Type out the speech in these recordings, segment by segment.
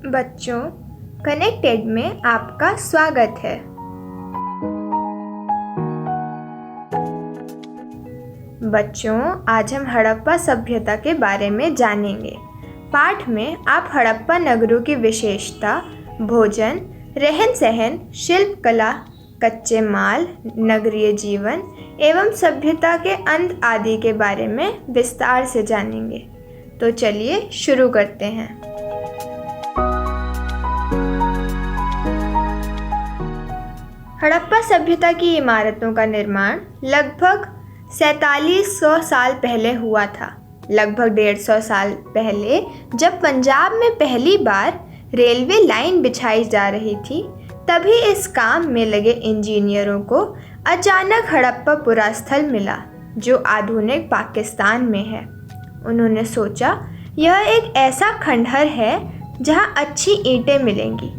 बच्चों, कनेक्टेड में आपका स्वागत है। बच्चों, आज हम हड़प्पा सभ्यता के बारे में जानेंगे। पाठ में आप हड़प्पा नगरों की विशेषता, भोजन, रहन सहन, शिल्पकला, कच्चे माल, नगरीय जीवन एवं सभ्यता के अंत आदि के बारे में विस्तार से जानेंगे। तो चलिए शुरू करते हैं। हड़प्पा सभ्यता की इमारतों का निर्माण लगभग 4700 साल पहले हुआ था। लगभग 150 साल पहले जब पंजाब में पहली बार रेलवे लाइन बिछाई जा रही थी, तभी इस काम में लगे इंजीनियरों को अचानक हड़प्पा पुरास्थल मिला, जो आधुनिक पाकिस्तान में है। उन्होंने सोचा, यह एक ऐसा खंडहर है जहां अच्छी ईंटें मिलेंगी।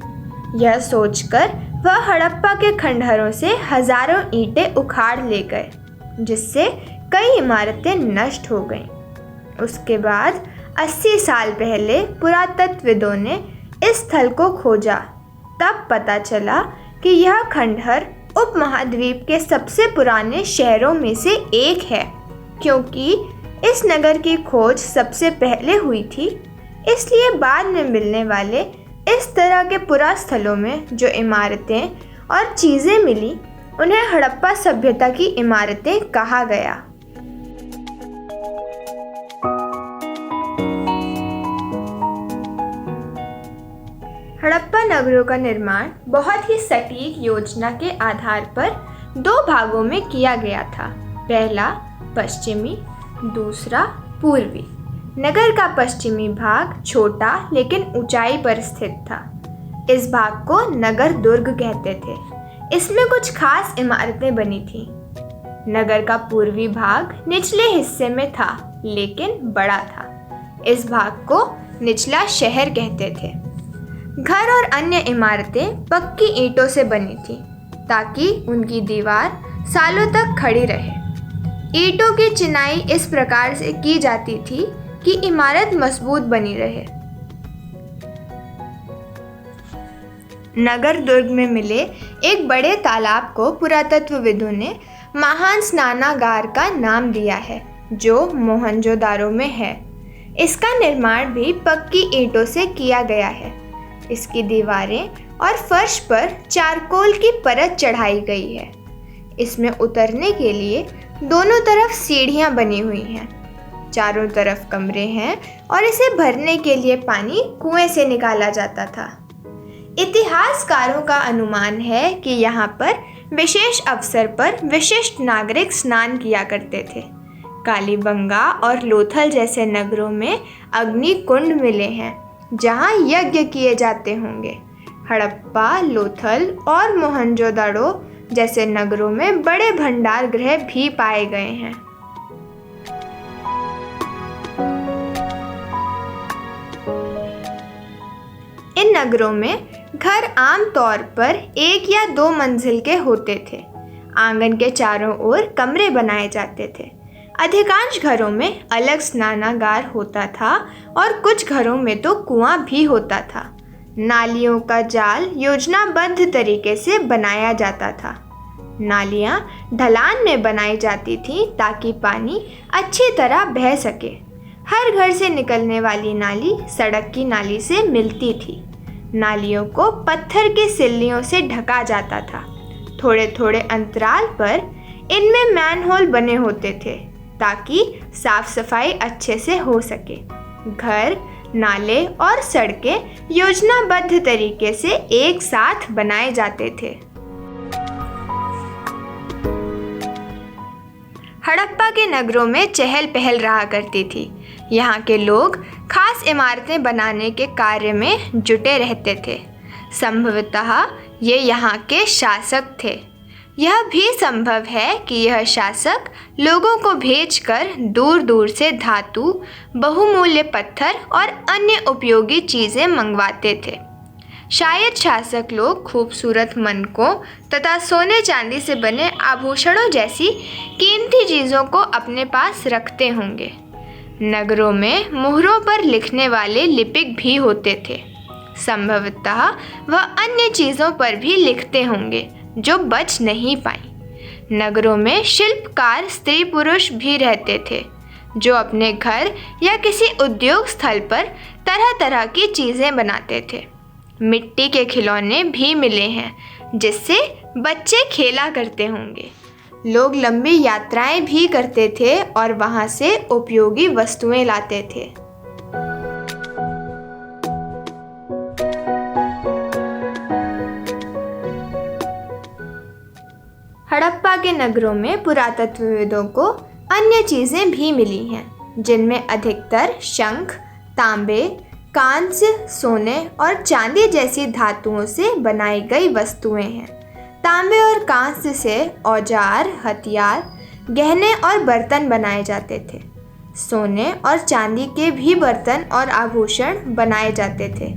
यह सोचकर वह हड़प्पा के खंडहरों से हजारों ईंटें उखाड़ ले गए, जिससे कई इमारतें नष्ट हो गईं। उसके बाद 80 साल पहले पुरातत्वविदों ने इस स्थल को खोजा। तब पता चला कि यह खंडहर उपमहाद्वीप के सबसे पुराने शहरों में से एक है, क्योंकि इस नगर की खोज सबसे पहले हुई थी। इसलिए बाद में मिलने वाले इस तरह के पुरास्थलों में जो इमारतें और चीज़ें मिली, उन्हें हड़प्पा सभ्यता की इमारतें कहा गया। हड़प्पा नगरों का निर्माण बहुत ही सटीक योजना के आधार पर 2 भागों में किया गया था। पहला पश्चिमी, दूसरा पूर्वी। नगर का पश्चिमी भाग छोटा लेकिन ऊंचाई पर स्थित था। इस भाग को नगर दुर्ग कहते थे। इसमें कुछ खास इमारतें बनी थीं। नगर का पूर्वी भाग निचले हिस्से में था, लेकिन बड़ा था। इस भाग को निचला शहर कहते थे। घर और अन्य इमारतें पक्की ईंटों से बनी थीं, ताकि उनकी दीवार सालों तक खड़ी रहे। ईंटों की चिनाई इस प्रकार से की जाती थी कि इमारत मजबूत बनी रहे। नगर दुर्ग में मिले एक बड़े तालाब को पुरातत्वविदों ने महान स्नानागार का नाम दिया है, जो मोहनजोदारो में है। इसका निर्माण भी पक्की ईंटों से किया गया है। इसकी दीवारें और फर्श पर चारकोल की परत चढ़ाई गई है। इसमें उतरने के लिए दोनों तरफ सीढ़ियां बनी हुई हैं। चारों तरफ कमरे हैं और इसे भरने के लिए पानी कुएं से निकाला जाता था। इतिहासकारों का अनुमान है कि यहाँ पर विशेष अवसर पर विशिष्ट नागरिक स्नान किया करते थे। कालीबंगा और लोथल जैसे नगरों में अग्नि कुंड मिले हैं, जहाँ यज्ञ किए जाते होंगे। हड़प्पा, लोथल और मोहनजोदाड़ो जैसे नगरों में बड़े भंडार गृह भी पाए गए हैं। इन नगरों में घर आम तौर पर 1 या 2 मंजिल के होते थे। आंगन के चारों ओर कमरे बनाए जाते थे। अधिकांश घरों में अलग स्नानागार होता था और कुछ घरों में तो कुआं भी होता था। नालियों का जाल योजनाबद्ध तरीके से बनाया जाता था। नालियां ढलान में बनाई जाती थीं ताकि पानी अच्छी तरह बह सके। हर घर से निकलने वाली नाली सड़क की नाली से मिलती थी। नालियों को पत्थर की सिल्लियों से ढका जाता था। थोड़े थोड़े अंतराल पर इनमें मैनहोल बने होते थे, ताकि साफ सफाई अच्छे से हो सके। घर, नाले और सड़कें योजनाबद्ध तरीके से एक साथ बनाए जाते थे। हड़प्पा के नगरों में चहल पहल रहा करती थी। यहाँ के लोग खास इमारतें बनाने के कार्य में जुटे रहते थे। संभवतः ये यहाँ के शासक थे। यह भी संभव है कि यह शासक लोगों को भेजकर दूर दूर से धातु, बहुमूल्य पत्थर और अन्य उपयोगी चीज़ें मंगवाते थे। शायद शासक लोग खूबसूरत मनकों तथा सोने चांदी से बने आभूषणों जैसी कीमती चीज़ों को अपने पास रखते होंगे। नगरों में मुहरों पर लिखने वाले लिपिक भी होते थे। संभवतः वह अन्य चीज़ों पर भी लिखते होंगे जो बच नहीं पाई। नगरों में शिल्पकार स्त्री पुरुष भी रहते थे जो अपने घर या किसी उद्योग स्थल पर तरह तरह की चीज़ें बनाते थे। मिट्टी के खिलौने भी मिले हैं जिससे बच्चे खेला करते होंगे। लोग लंबी यात्राएं भी करते थे और वहां से उपयोगी वस्तुएं लाते थे। हड़प्पा के नगरों में पुरातत्वविदों को अन्य चीज़ें भी मिली हैं जिनमें अधिकतर शंख, तांबे, कांस्य, सोने और चांदी जैसी धातुओं से बनाई गई वस्तुएं हैं। तांबे और कांस्य से औजार, हथियार, गहने और बर्तन बनाए जाते थे। सोने और चांदी के भी बर्तन और आभूषण बनाए जाते थे।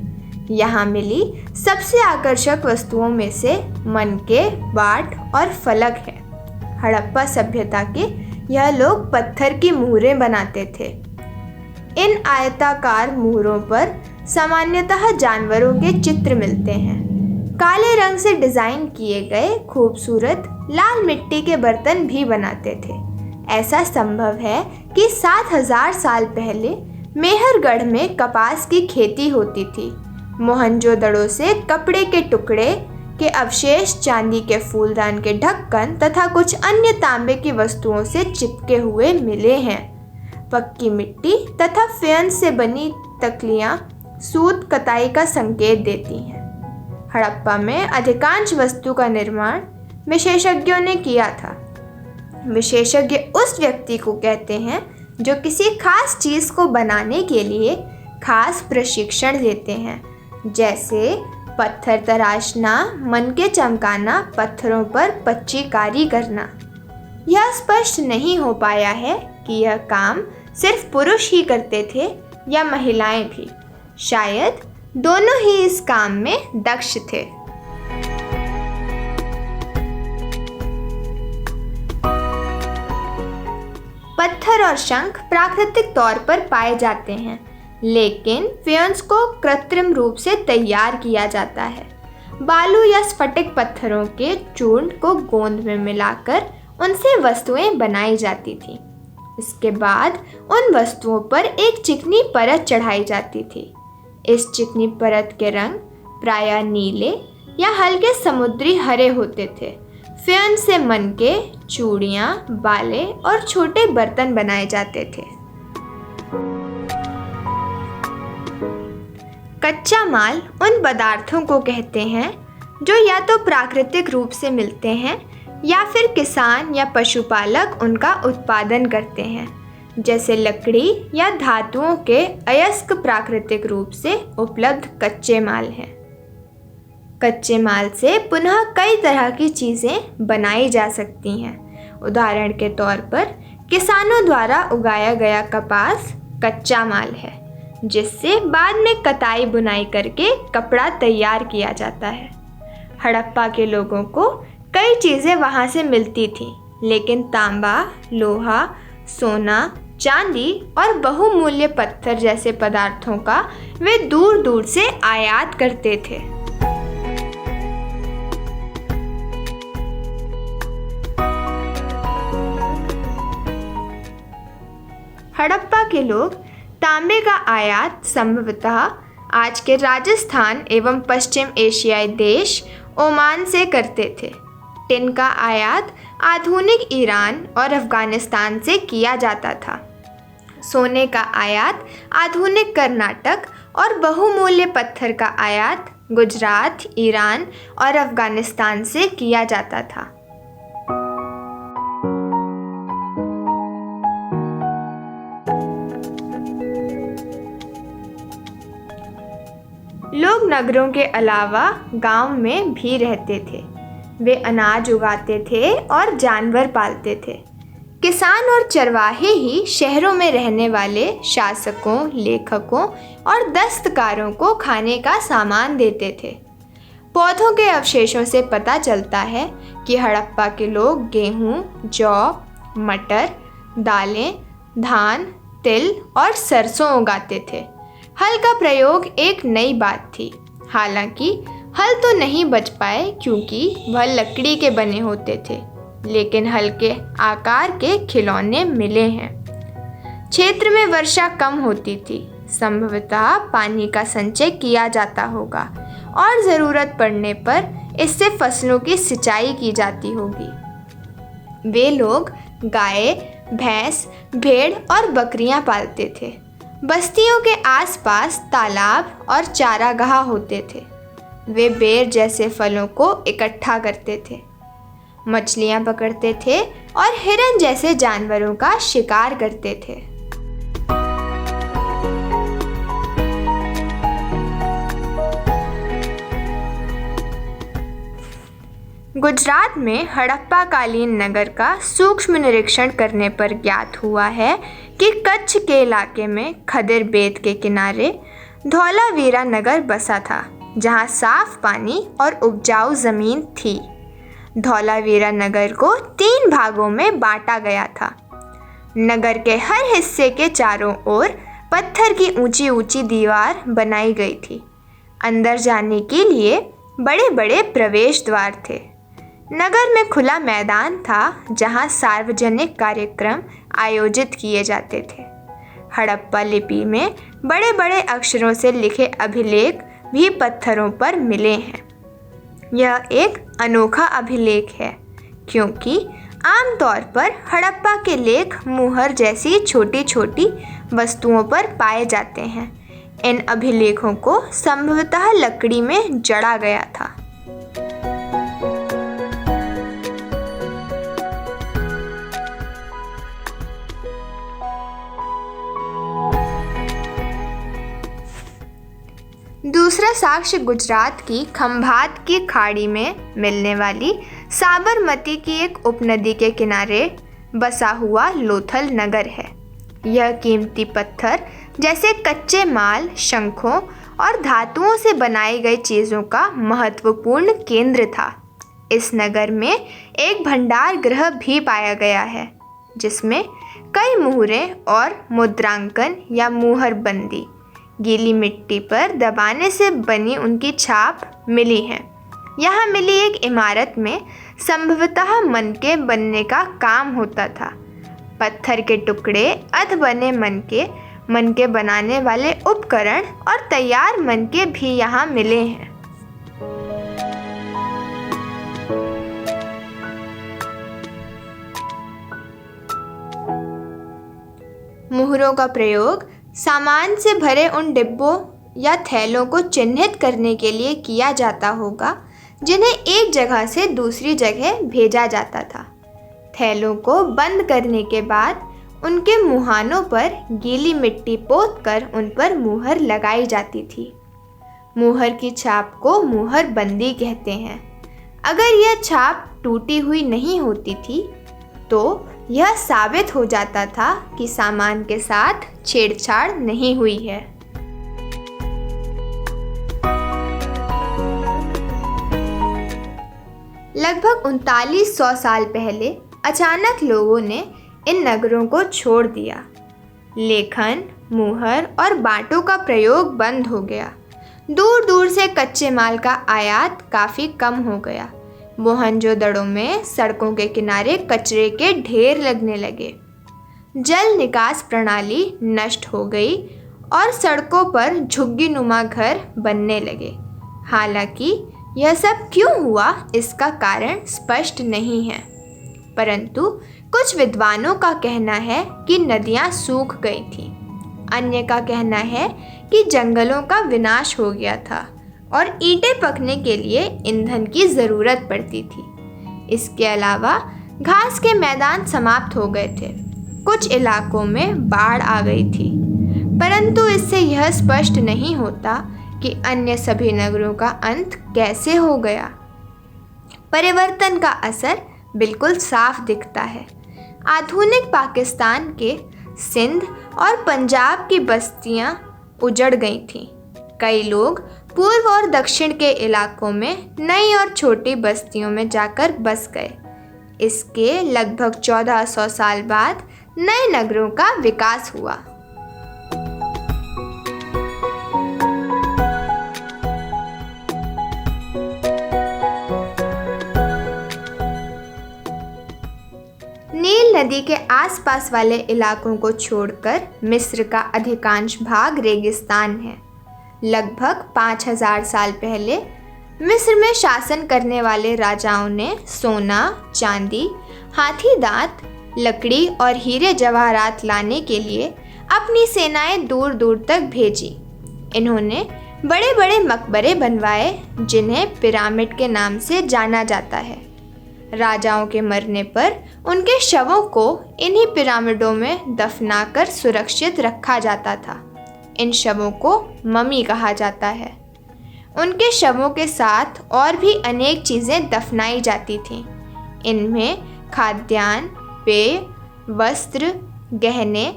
यहाँ मिली सबसे आकर्षक वस्तुओं में से मनके, बाट और फलक है। हड़प्पा सभ्यता के यह लोग पत्थर की मुहरें बनाते थे। इन आयताकार मुहरों पर सामान्यतः जानवरों के चित्र मिलते हैं। काले रंग से डिज़ाइन किए गए खूबसूरत लाल मिट्टी के बर्तन भी बनाते थे। ऐसा संभव है कि 7000 साल पहले मेहरगढ़ में कपास की खेती होती थी। मोहनजोदड़ो से कपड़े के टुकड़े के अवशेष, चांदी के फूलदान के ढक्कन तथा कुछ अन्य तांबे की वस्तुओं से चिपके हुए मिले हैं। पक्की मिट्टी तथा फ्यांस से बनी तकलियाँ सूत कताई का संकेत देती हैं। हड़प्पा में अधिकांश वस्तु का निर्माण विशेषज्ञों ने किया था। विशेषज्ञ उस व्यक्ति को कहते हैं जो किसी खास चीज़ को बनाने के लिए खास प्रशिक्षण लेते हैं, जैसे पत्थर तराशना, मनके चमकाना, पत्थरों पर पच्चीकारी करना। यह स्पष्ट नहीं हो पाया है कि यह काम सिर्फ पुरुष ही करते थे या महिलाएं भी। शायद दोनों ही इस काम में दक्ष थे। पत्थर और शंख प्राकृतिक तौर पर पाए जाते हैं, लेकिन फ्यांस को कृत्रिम रूप से तैयार किया जाता है। बालू या स्फटिक पत्थरों के चूर्ण को गोंद में मिलाकर उनसे वस्तुएं बनाई जाती थीं। इसके बाद उन वस्तुओं पर एक चिकनी परत चढ़ाई जाती थी। इस चिकनी परत के रंग प्रायः नीले या हल्के समुद्री हरे होते थे। फ्यांस से मनके, चूड़ियाँ, बाले और छोटे बर्तन बनाए जाते थे। कच्चा माल उन पदार्थों को कहते हैं जो या तो प्राकृतिक रूप से मिलते हैं या फिर किसान या पशुपालक उनका उत्पादन करते हैं, जैसे लकड़ी या धातुओं के अयस्क प्राकृतिक रूप से उपलब्ध कच्चे माल हैं। कच्चे माल से पुनः कई तरह की चीज़ें बनाई जा सकती हैं। उदाहरण के तौर पर किसानों द्वारा उगाया गया कपास कच्चा माल है, जिससे बाद में कताई बुनाई करके कपड़ा तैयार किया जाता है। हड़प्पा के लोगों को कई चीज़ें वहाँ से मिलती थीं, लेकिन तांबा, लोहा, सोना, चांदी और बहुमूल्य पत्थर जैसे पदार्थों का वे दूर दूर से आयात करते थे। हड़प्पा के लोग तांबे का आयात संभवतः आज के राजस्थान एवं पश्चिम एशियाई देश ओमान से करते थे। टिन का आयात आधुनिक ईरान और अफ़गानिस्तान से किया जाता था। सोने का आयात आधुनिक कर्नाटक और बहुमूल्य पत्थर का आयात गुजरात, ईरान और अफ़गानिस्तान से किया जाता था। लोग नगरों के अलावा गांव में भी रहते थे। वे अनाज उगाते थे और जानवर पालते थे। किसान और चरवाहे ही शहरों में रहने वाले शासकों, लेखकों और दस्तकारों को खाने का सामान देते थे। पौधों के अवशेषों से पता चलता है कि हड़प्पा के लोग गेहूं, जौ, मटर, दालें, धान, तिल और सरसों उगाते थे। हल का प्रयोग एक नई बात थी, हालांकि हल तो नहीं बच पाए क्योंकि वह लकड़ी के बने होते थे, लेकिन हल्के आकार के खिलौने मिले हैं। क्षेत्र में वर्षा कम होती थी, संभवतः पानी का संचय किया जाता होगा और ज़रूरत पड़ने पर इससे फसलों की सिंचाई की जाती होगी। वे लोग गाय, भैंस, भेड़ और बकरियां पालते थे। बस्तियों के आसपास तालाब और चारागाह होते थे। वे बेर जैसे फलों को इकट्ठा करते थे, मछलियां पकड़ते थे और हिरन जैसे जानवरों का शिकार करते थे। गुजरात में हड़प्पा कालीन नगर का सूक्ष्म निरीक्षण करने पर ज्ञात हुआ है कि कच्छ के इलाके में खदिर बेत के किनारे धौलावीरा नगर बसा था, जहां साफ पानी और उपजाऊ जमीन थी। धौलावीरा नगर को 3 भागों में बांटा गया था। नगर के हर हिस्से के चारों ओर पत्थर की ऊंची ऊंची दीवार बनाई गई थी। अंदर जाने के लिए बड़े बड़े प्रवेश द्वार थे। नगर में खुला मैदान था जहां सार्वजनिक कार्यक्रम आयोजित किए जाते थे। हड़प्पा लिपि में बड़े बड़े अक्षरों से लिखे अभिलेख भी पत्थरों पर मिले हैं। यह एक अनोखा अभिलेख है क्योंकि आमतौर पर हड़प्पा के लेख मुहर जैसी छोटी छोटी वस्तुओं पर पाए जाते हैं। इन अभिलेखों को संभवतः लकड़ी में जड़ा गया था। दूसरा साक्ष्य गुजरात की खंभात की खाड़ी में मिलने वाली साबरमती की एक उपनदी के किनारे बसा हुआ लोथल नगर है। यह कीमती पत्थर जैसे कच्चे माल, शंखों और धातुओं से बनाई गई चीज़ों का महत्वपूर्ण केंद्र था। इस नगर में एक भंडार गृह भी पाया गया है जिसमें कई मुहरें और मुद्रांकन या मुहरबंदी गीली मिट्टी पर दबाने से बनी उनकी छाप मिली है। यहाँ मिली एक इमारत में संभवतः मनके बनने का काम होता था। पत्थर के टुकड़े, अध बने मनके बनाने वाले उपकरण और तैयार मनके भी यहाँ मिले हैं। मुहरों का प्रयोग सामान से भरे उन डिब्बों या थैलों को चिन्हित करने के लिए किया जाता होगा जिन्हें एक जगह से दूसरी जगह भेजा जाता था। थैलों को बंद करने के बाद उनके मुहानों पर गीली मिट्टी पोतकर उन पर मुहर लगाई जाती थी। मुहर की छाप को मुहरबंदी कहते हैं। अगर यह छाप टूटी हुई नहीं होती थी तो यह साबित हो जाता था कि सामान के साथ छेड़छाड़ नहीं हुई है। लगभग 3900 साल पहले अचानक लोगों ने इन नगरों को छोड़ दिया। लेखन, मुहर और बाटों का प्रयोग बंद हो गया। दूर दूर से कच्चे माल का आयात काफ़ी कम हो गया। मोहनजोदड़ो में सड़कों के किनारे कचरे के ढेर लगने लगे। जल निकास प्रणाली नष्ट हो गई और सड़कों पर झुग्गी नुमा घर बनने लगे। हालांकि यह सब क्यों हुआ इसका कारण स्पष्ट नहीं है, परंतु कुछ विद्वानों का कहना है कि नदियाँ सूख गई थीं। अन्य का कहना है कि जंगलों का विनाश हो गया था और ईंटें पकने के लिए ईंधन की ज़रूरत पड़ती थी। इसके अलावा घास के मैदान समाप्त हो गए थे। कुछ इलाकों में बाढ़ आ गई थी, परंतु इससे यह स्पष्ट नहीं होता कि अन्य सभी नगरों का अंत कैसे हो गया। परिवर्तन का असर बिल्कुल साफ दिखता है। आधुनिक पाकिस्तान के सिंध और पंजाब की बस्तियां उजड़ गई थीं। कई लोग पूर्व और दक्षिण के इलाकों में नई और छोटी बस्तियों में जाकर बस गए। इसके लगभग 1400 साल बाद नए नगरों का विकास हुआ। नदी के आसपास वाले इलाकों को छोड़कर मिस्र का अधिकांश भाग रेगिस्तान है। लगभग 5000 साल पहले मिस्र में शासन करने वाले राजाओं ने सोना, चांदी, हाथी दांत, लकड़ी और हीरे जवाहरात लाने के लिए अपनी सेनाएं दूर दूर तक भेजी। इन्होंने बड़े बड़े मकबरे बनवाए जिन्हें पिरामिड के नाम से जाना जाता है। राजाओं के मरने पर उनके शवों को इन्हीं पिरामिडों में दफनाकर सुरक्षित रखा जाता था। इन शवों को ममी कहा जाता है। उनके शवों के साथ और भी अनेक चीज़ें दफनाई जाती थीं। इनमें खाद्यान्न, पेय, वस्त्र, गहने,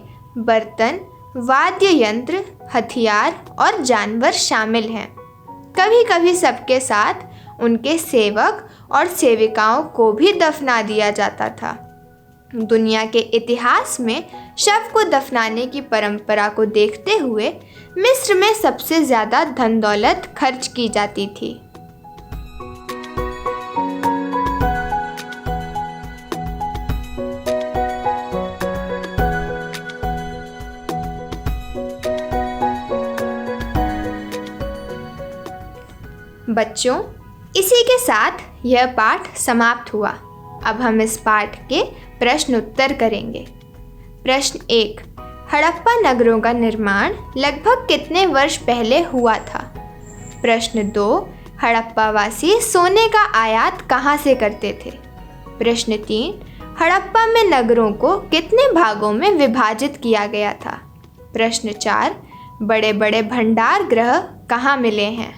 बर्तन, वाद्य यंत्र, हथियार और जानवर शामिल हैं। कभी कभी सबके साथ उनके सेवक और सेविकाओं को भी दफना दिया जाता था। दुनिया के इतिहास में शव को दफनाने की परंपरा को देखते हुए मिस्र में सबसे ज़्यादा धन दौलत खर्च की जाती थी। बच्चों, इसी के साथ यह पाठ समाप्त हुआ। अब हम इस पाठ के प्रश्न उत्तर करेंगे। प्रश्न 1, हड़प्पा नगरों का निर्माण लगभग कितने वर्ष पहले हुआ था? प्रश्न 2, हड़प्पा वासी सोने का आयात कहाँ से करते थे? प्रश्न 3, हड़प्पा में नगरों को कितने भागों में विभाजित किया गया था? प्रश्न 4, बड़े बड़े भंडार गृह कहाँ मिले हैं?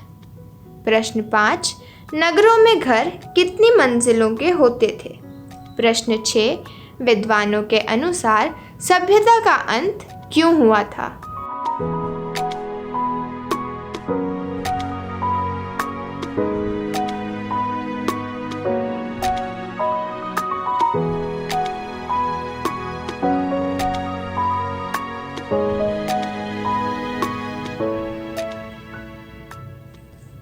प्रश्न 5, नगरों में घर कितनी मंजिलों के होते थे? प्रश्न 6, विद्वानों के अनुसार सभ्यता का अंत क्यों हुआ था?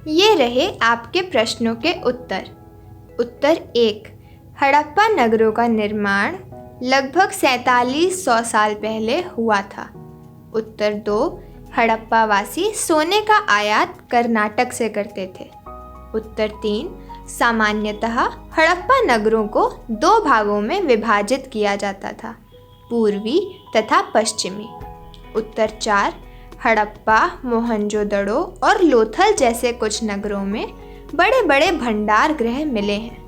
ये रहे आपके प्रश्नों के उत्तर। उत्तर 1, हड़प्पा नगरों का निर्माण लगभग 4700 साल पहले हुआ था। उत्तर 2, हड़प्पा वासी सोने का आयात कर्नाटक से करते थे। उत्तर 3, सामान्यतः हड़प्पा नगरों को 2 भागों में विभाजित किया जाता था, पूर्वी तथा पश्चिमी। उत्तर 4, हड़प्पा, मोहनजोदड़ो और लोथल जैसे कुछ नगरों में बड़े बड़े भंडार गृह मिले हैं।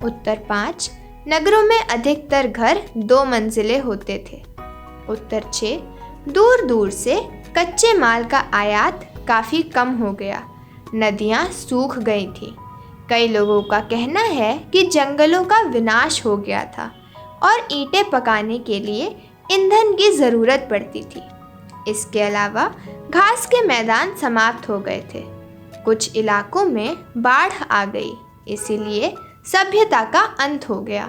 उत्तर 5, नगरों में अधिकतर घर 2 मंजिले होते थे। उत्तर 6, दूर दूर से कच्चे माल का आयात काफ़ी कम हो गया, नदियाँ सूख गई थीं। कई लोगों का कहना है कि जंगलों का विनाश हो गया था और ईंटें पकाने के लिए ईंधन की ज़रूरत पड़ती थी। इसके अलावा घास के मैदान समाप्त हो गए थे। कुछ इलाकों में बाढ़ आ गई, इसीलिए सभ्यता का अंत हो गया।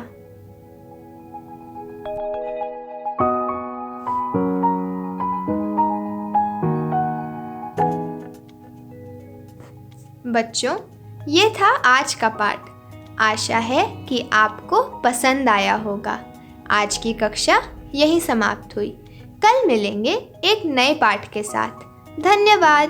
बच्चों, ये था आज का पाठ। आशा है कि आपको पसंद आया होगा। आज की कक्षा यही समाप्त हुई। कल मिलेंगे एक नए पाठ के साथ। धन्यवाद।